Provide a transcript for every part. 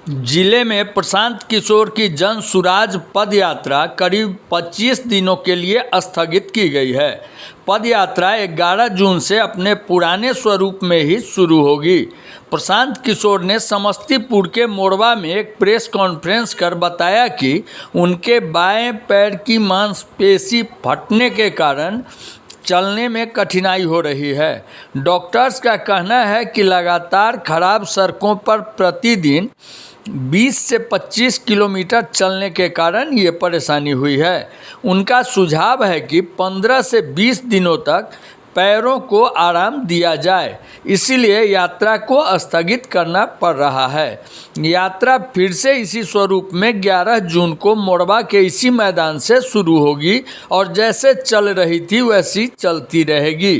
जिले में प्रशांत किशोर की जन सुराज पद यात्रा करीब 25 दिनों के लिए स्थगित की गई है। पद यात्रा 11 जून से अपने पुराने स्वरूप में ही शुरू होगी। प्रशांत किशोर ने समस्तीपुर के मोरवा में एक प्रेस कॉन्फ्रेंस कर बताया कि उनके बाएं पैर की मांसपेशी फटने के कारण चलने में कठिनाई हो रही है। डॉक्टर्स का कहना है कि लगातार खराब सड़कों पर प्रतिदिन 20 से 25 किलोमीटर चलने के कारण ये परेशानी हुई है। उनका सुझाव है कि 15 से 20 दिनों तक पैरों को आराम दिया जाए, इसीलिए यात्रा को स्थगित करना पड़ रहा है। यात्रा फिर से इसी स्वरूप में 11 जून को मोरबा के इसी मैदान से शुरू होगी और जैसे चल रही थी वैसी चलती रहेगी।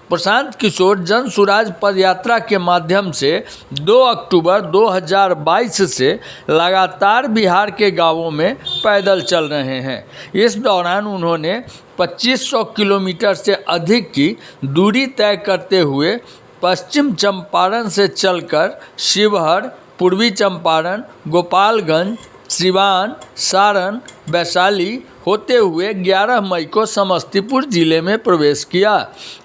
प्रशांत किशोर जन सुराज पदयात्रा के माध्यम से 2 अक्टूबर 2022 से लगातार बिहार के गांवों में पैदल चल रहे हैं। इस दौरान उन्होंने 2500 किलोमीटर से अधिक की दूरी तय करते हुए पश्चिम चंपारण से चलकर शिवहर, पूर्वी चंपारण, गोपालगंज, सिवान, सारण, वैशाली होते हुए 11 मई को समस्तीपुर जिले में प्रवेश किया।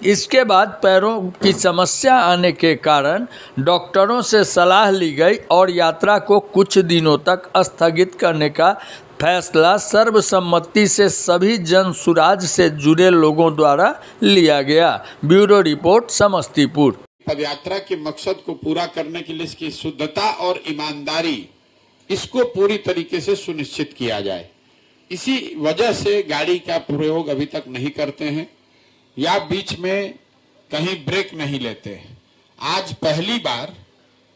इसके बाद पैरों की समस्या आने के कारण डॉक्टरों से सलाह ली गई और यात्रा को कुछ दिनों तक स्थगित करने का फैसला सर्वसम्मति से सभी जन सुराज से जुड़े लोगों द्वारा लिया गया। Bureau report, Samastipur. पदयात्रा के मकसद को पूरा करने के लिए इसकी शुद्धता और ईमानदारी, इसको पूरी तरीके से सुनिश्चित किया जाए। इसी वजह से गाड़ी का प्रयोग अभी तक नहीं करते हैं या बीच में कहीं ब्रेक नहीं लेते हैं। आज पहली बार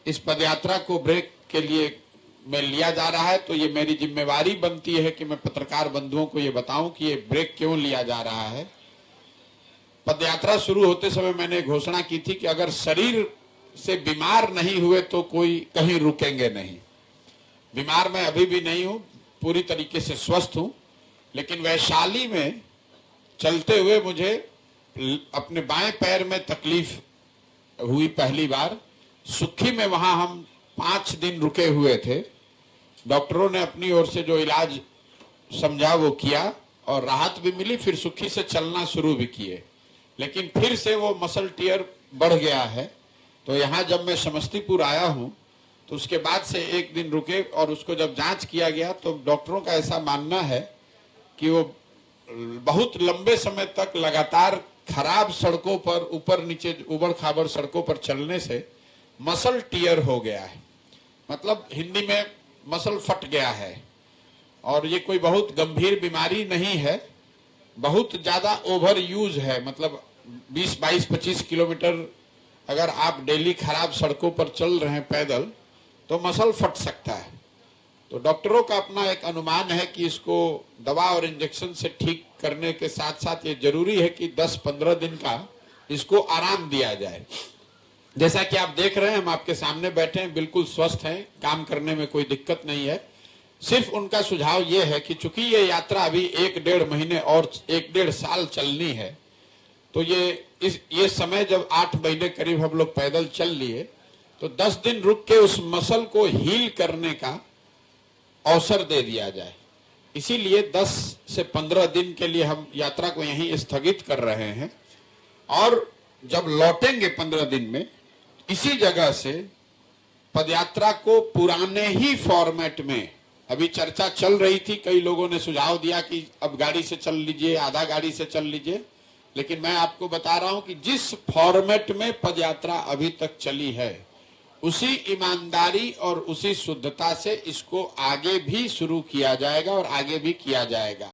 इस पदयात्रा को ब्रेक के लिए में लिया जा रहा है, तो ये मेरी जिम्मेवारी बनती है कि मैं पत्रकार बंधुओं को ये बताऊं कि ये ब्रेक क्यों लिया जा रहा है। पदयात्रा शुरू होते समय मैंने घोषणा की थी कि अगर शरीर से बीमार नहीं हुए तो कोई कहीं रुकेंगे नहीं। बीमार मैं अभी भी नहीं हूं, पूरी तरीके से स्वस्थ हूं, लेकिन वैशाली में चलते हुए मुझे अपने बाएं पैर में तकलीफ हुई पहली बार। सुखी में वहां हम 5 दिन रुके हुए थे। डॉक्टरों ने अपनी ओर से जो इलाज समझा वो किया और राहत भी मिली। फिर सुखी से चलना शुरू भी किए, लेकिन फिर से वो मसल टियर बढ़ गया है। तो यहाँ जब मैं समस्तीपुर आया हूँ तो उसके बाद से 1 दिन रुके और उसको जब जांच किया गया तो डॉक्टरों का ऐसा मानना है कि वो बहुत लंबे समय तक लगातार खराब सड़कों पर, ऊपर नीचे उबड़ खाबड़ सड़कों पर चलने से मसल टियर हो गया है। मतलब हिंदी में मसल फट गया है। और ये कोई बहुत गंभीर बीमारी नहीं है, बहुत ज्यादा ओवर यूज है। मतलब 20, 22, 25 किलोमीटर अगर आप डेली खराब सड़कों पर चल रहे हैं पैदल तो मसल फट सकता है। तो डॉक्टरों का अपना एक अनुमान है कि इसको दवा और इंजेक्शन से ठीक करने के साथ साथ ये जरूरी है कि 10-15 दिन का इसको आराम दिया जाए। जैसा कि आप देख रहे हैं, हम आपके सामने बैठे हैं, बिल्कुल स्वस्थ हैं, काम करने में कोई दिक्कत नहीं है। सिर्फ उनका सुझाव ये है कि चूंकि ये यात्रा अभी 1-1.5 महीने और 1-1.5 साल चलनी है, तो ये समय जब 8 महीने करीब हम लोग पैदल चल लिए, तो 10 दिन रुक के उस मसल को हील करने का अवसर दे दिया जाए। इसीलिए 10 से 15 दिन के लिए हम यात्रा को यहीं स्थगित कर रहे हैं और जब लौटेंगे 15 दिन में इसी जगह से पदयात्रा को पुराने ही फॉर्मेट में, अभी चर्चा चल रही थी, कई लोगों ने सुझाव दिया कि अब गाड़ी से चल लीजिए, आधा गाड़ी से चल लीजिए, लेकिन मैं आपको बता रहा हूं कि जिस फॉर्मेट में पदयात्रा अभी तक चली है उसी ईमानदारी और उसी शुद्धता से इसको आगे भी शुरू किया जाएगा और आगे भी किया जाएगा।